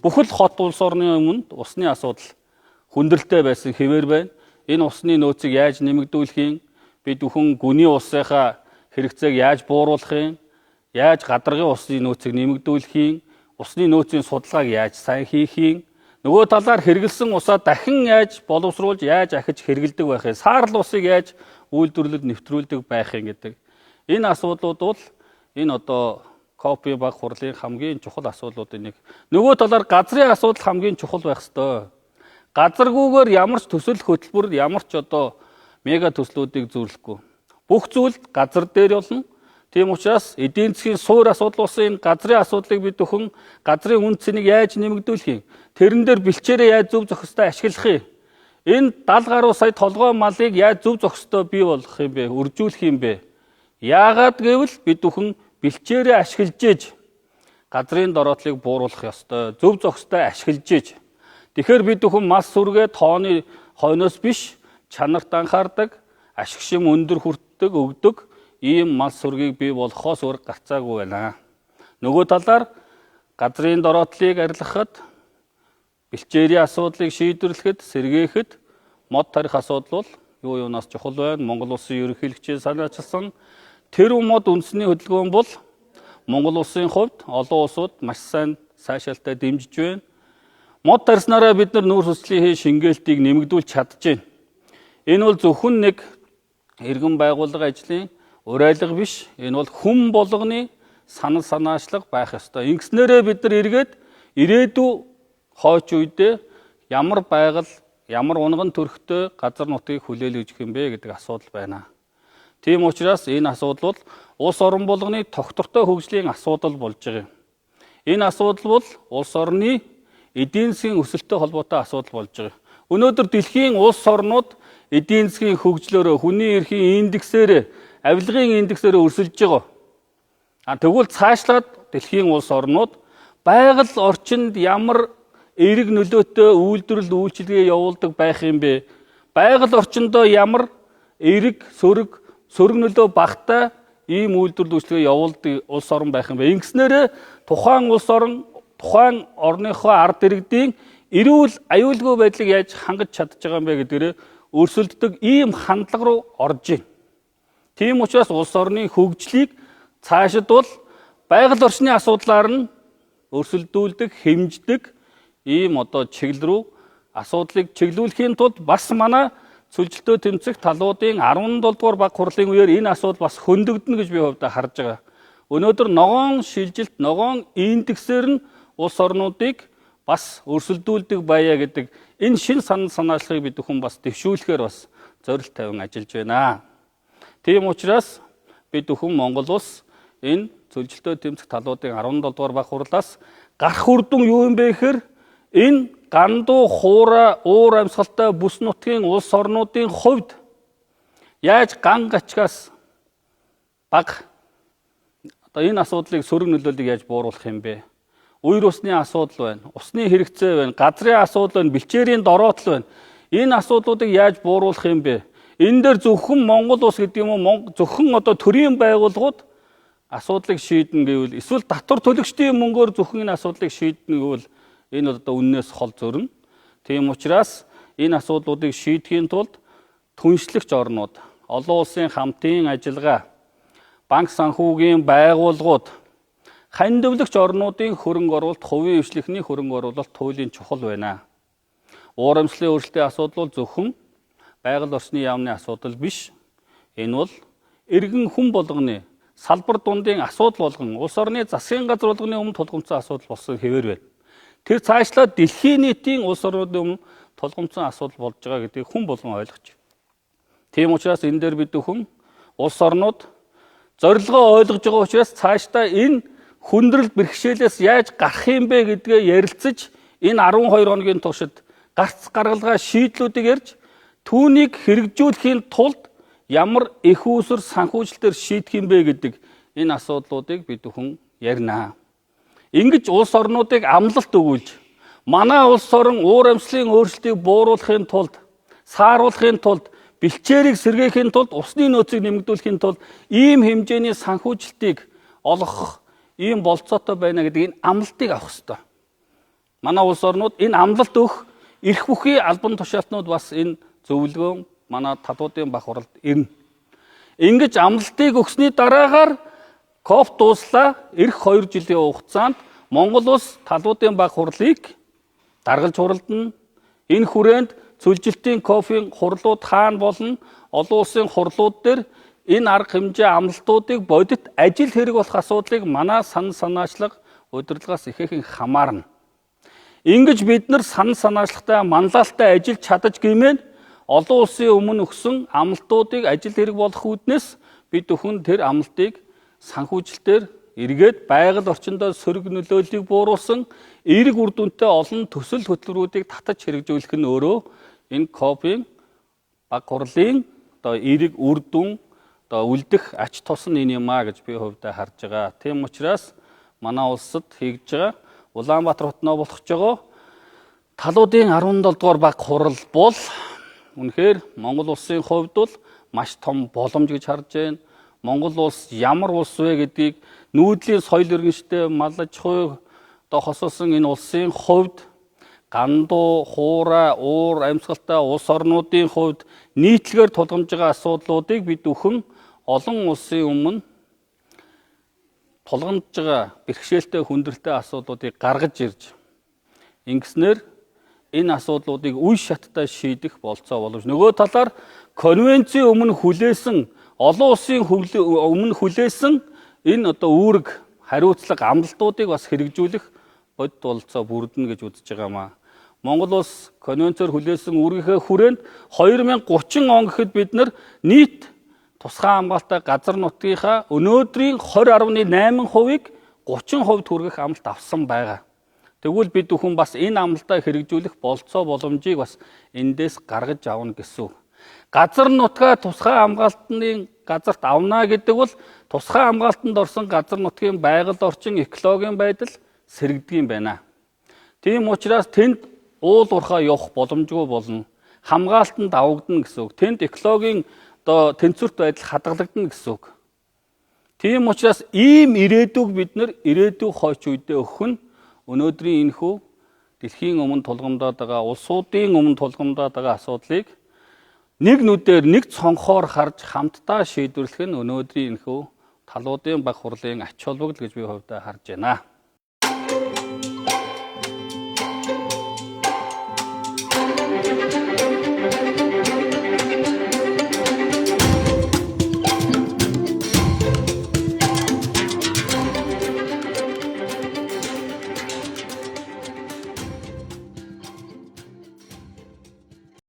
Бүхэл хот улс орны өмнөд усны асуудал хүндрэлтэй байсан хэвээр байна. Энэ усны нөөцийг яаж нэмэгдүүлэх юм? Бид бүхэн гүний усынхаа хэрэгцээг яаж бууруулах юм? Яаж гадаргын усны нөөцийг нэмэгдүүлэх юм? Усны нөөцийн судалгааг яаж сайн хийх юм? Нөгөө талаар хэрэгэлсэн усаа дахин яаж боловсруулж, яаж ахиж хэрэгэлдэг байх юм? Саарл усыг яаж үйлдвэрлэлд нэвтрүүлдэг байх юм гэдэг. Энэ асуудлууд бол энэ одоо Копи баг хурлын хамгийн чухал асуудлуудын нэг. Нөгөө талаар газрын асуудал хамгийн чухал байх ёстой. Газаргүйгээр ямар ч төсөл хөтөлбөр, ямар ч одоо мега төслүүдийг зөвлөхгүй. Бүх зүйл газар дээр болно. Тийм учраас эдийн засгийн суур асуудал усан энэ газрын асуудлыг бид бүхэн газрын үн цэнийг яаж нэмэгдүүлэх юм? Тэрэн дээр бэлчээрээ яаж зөв зохистой ашиглах юм? Энэ 70 гаруй сая толгой малыг яаж зөв зохистой бий болгох юм бэ? Үржүүлэх юм бэ? Яагаад гэвэл бид бүхэн бэлчээрээ ашиглаж ээж газрын дороотлыг бууруулах ёстой. Зөв зохистой ашиглаж ээж. Тэгэхээр бид бүхэн мас сүргээ тооны хойноос биш чанарт анхаардаг, ашиг шим өндөр хүртдэг, өгдөг ийм мас сүргийг бий болгохоос өөр гарцаагүй байна. Нөгөө талаар газрын дороотлыг арилгахад, бэлчээрийн асуудлыг шийдвэрлэхэд, сэргээхэд мод тарих асуудал бол юу юунаас чухал байна. Монгол улсын ерөнхийлөгчийн санаачилсан тэр мод үндэсний хөдөлгөөн бол Монгол улсын хувьд олон улсууд маш сайн сайшаалтай дэмжиж байна. Мод тарснараа бид нар нүүр хүслийн шингээлтийг нэмэгдүүлж чадчихээн. Энэ бол зөвхөн нэг иргэн байгууллага ажлын урайлга биш. Энэ бол хүн болгоны санал санаачлага байх ёстой. Ингэснээрээ бид нар эргээд ирээдүй хойч үедээ ямар байгаль, ямар унган төрхтэй газар нутгийг хүлээлгэж өгөх юм бэ гэдэг асуудал байна. Тийм учраас энэ асуудал бол улс орон болгоны тогтвортой хөгжлийн асуудал болж байгаа юм. Энэ асуудал бол улс орны эдийн засгийн өсөлттэй холбоотой асуудал болж байгаа. Өнөөдөр дэлхийн улс орнууд эдийн засгийн хөгжлөөрөө, хүний эрхийн индексээр, авилгын индексээр өрсөлдөж байгаа. Тэгвэл цаашлаад дэлхийн улс орнууд байгаль орчинд ямар эерэг нөлөөтэй үйлдвэрлэл үйлчилгээ явуулдаг байх юм бэ? Байгаль орчиндөө ямар эерэг сөрөг нөлөө багтаа ийм үйлдвэрлэл үйлчилгээ явуулдаг улс орн байх юм бэ? Ингэснээр тухайн улс орн, тухайн орныхоо ард иргэдийн эрүүл аюулгүй байдлыг яаж хангаж чадж байгаа юм бэ гэдгээр өрсөлддөг ийм хандлага руу орж байна. Тийм учраас улс орны хөгжлийг цаашид бол байгаль орчны асуудлаар нь өрсөлдүүлдэг, хэмждэг ийм одоо чиглэл рүү асуудлыг чиглүүлэхийн тулд бас манай цөлжилтөө тэмцэх талуудын 17 дугаар баг хурлын үеэр энэ асуудал бас хөндөгдөнө гэж би хувьдаа харж байгаа. Өнөөдөр ногоон шилжилт, ногоон индексээр нь улс орнуудыг бас өрсөлдүүлдэг байя гэдэг энэ шин санал санаачлагыг бид бүхэн бас дэвшүүлэхээр бас зорилт тавин ажиллаж байна. Тийм учраас бид бүхэн Монгол улс энэ цөлжилтөө тэмцэх талуудын 17 дугаар баг хурлаас гарах үр дүн юу юм бэ гэхээр энэ гандуу, хуура, уур амьсгалтай бүс нутгийн улс орнуудын хувьд яаж ган гачгаас баг одоо энэ асуудлыг сөрөг нөлөөллийг яаж бууруулах юм бэ? Үер усны асуудал байна, усны хэрэгцээ байна, газрын асуудал байна, бэлчээрийн дороотл байна. Энэ асуудлуудыг яаж бууруулах юм бэ? Энэ дээр зөвхөн Монгол улс гэдэг юм уу, зөвхөн одоо төрийн байгууллагууд асуудлыг шийднэ гэвэл эсвэл татвар төлөгчдийн мөнгөөр зөвхөн энэ асуудлыг шийднэ гэвэл энэ одоо үннээс хол зөрнө. Тийм учраас энэ асуудлуудыг шийдэхийн тулд түншлэгч орнууд, олон улсын хамтын ажиллагаа, банк санхүүгийн байгууллагууд, хандивлагч орнуудын хөрөнгө оруулалт, хувийн эвшлэхний хөрөнгө оруулалт хуулийн чухал байна. Уур амьсгалын өөрчлөлтийн асуудал бол зөвхөн байгаль орчны яамны асуудал биш. Энэ бол иргэн хүн болгоны салбар дундын асуудал болгон улс орны засгийн газар болгоны өмнө тулгымцсан асуудал болсон хэвээр байна. Тэр цаашлаад дэлхийн нийтийн улс орнуудын өмнө тулгымцсан асуудал болж байгаа гэдгийг хүн болгон ойлгож байна. Тийм учраас энэ дээр бид бүхэн улс орнууд зорилгоо ойлгож байгаа учраас цаашдаа энэ хүндрэл бэрхшээлээс яаж гарах юм бэ гэдгээ ярилцаж энэ 12 хоногийн туршид гарц гаргалгаа шийдлүүдийг ярьж түүнийг хэрэгжүүлэхийн тулд ямар их үүсвэр санхүүжилтээр шийдэх юм бэ гэдэг энэ асуудлуудыг бид бүхэн ярина. Ингэж улс орнуудыг амлалт өгүүлж манай улс орн уур амьсгалын өөрчлөлтийг бууруулахын тулд, сааруулахын тулд, бэлчээрийг сэргээхийн тулд, усны нөөцийг нэмэгдүүлэхийн тулд ийм хэмжээний санхүүжилтийг олгох ийм болцоотой байна гэдэг энэ амлалтыг авах хэрэгтэй. манай улс орнууд энэ амлалт өгөх эрх бүхий албан тушаалтнууд бас энэ зөвлөгөө манай талуудын бах хуралд ирнэ. Ингэж амлалтыг өгсөний дараагаар КОП дууслаа. Ирэх 2 жилийн хугацаанд Монгол улс талуудын бах хурлыг даргалж хуралдана. Энэ хүрээнд цөлжилтийн КОП-ийн хурлууд хаана болно? Олон улсын хурлууд дээр энэ арга хэмжээ амлалтуудыг бодит ажил хэрэг болох асуудлыг манай санал санаачлага удирдлагаас ихээхэн хамаарна. Ингэж бид нар санал санаачлагтай манлайлалтай ажиллаж чадаж гэмээр олон улсын өмнө өгсөн амлалтуудыг ажил хэрэг болох үүднээс бид өхөн тэр амлалтыг санхүүжилтээр эргээд байгаль орчиндөө сөрөг нөлөөллийг бууруулсан эерэг үр дүнтэй олон төсөл хөтөлбөрүүдийг татаж хэрэгжүүлэх нь өөрөө энэ КОП-ийн баг хурлын одоо эерэг үр дүн одоо үлдэх ач тус нь энэ юм а гэж би хувьдаа харж байгаа. Тийм учраас манай улсад хийж байгаа Улаанбаатар хотноо болгож байгаа талуудын 17 дугаар баг хурал бол үнэхээр Монгол улсын хувьд бол маш том боломж гэж харж байна. Монгол улс ямар улс вэ гэдгийг нүүдлийн соёл иргэнштэй малаж хуй одоо хосоосон энэ улсын хувьд гандуу, хуура, уур амьсгалтай улс орнуудын хувьд нийтлэгээр тулгамж байгаа асуудлуудыг бид өхөн олон улсын өмнө тулгамж байгаа бэрхшээлтэй хүндрэлтэй асуудлуудыг гаргаж ирж ингэснээр энэ асуудлуудыг үе шаттай шийдэх болцоо боломж. Нөгөө талаар конвенцийн өмнө хүлээсэн олон улсын өмнө хүлээсэн энэ одоо үүрэг хариуцлага амлалтуудыг бас хэрэгжүүлэх бодит болцоо бүрдэнэ гэж үзэж байгаа маа. Монгол улс конвенцээр хүлээсэн үүргийнхээ хүрээнд 2030 он гэхэд бид нар нийт тусгай хамгаалалттай газар нутгийнхаа өнөөдрийн 20.8%-ийг 30% хүргэх амлалт авсан байгаа. Тэгвэл бид бүхэн бас энэ амлалтаа хэрэгжүүлэх болцоо боломжийг бас эндээс гаргаж авна гэсэн. Газар нутгаа тусгай хамгаалтын газарт авна гэдэг бол тусгай хамгаалтанд орсон газар нутгийн байгаль орчин экологийн байдал сэргдэг юм байна. Тийм учраас тэнд уул уурхай явах боломжгүй болно. Хамгаалтанд давагдана гэсэн үг. Тэнд экологийн одоо тэнцвэрт байдал хадгалагдана гэсэн үг. Тийм учраас ийм ирээдүг бид нар ирээдүйг хойч үедээ өгөх нь өнөөдрийн энэхүү дэлхийн өмнө тулгамдаад байгаа улсуудын өмнө тулгамдаад байгаа асуудлыг нэг нүдээр нэг цонхоор харж хамтдаа шийдвэрлэх нь өнөөдрийн энэхүү талуудын баг хурлын ач холбогдол гэж би хувьдаа харж байна.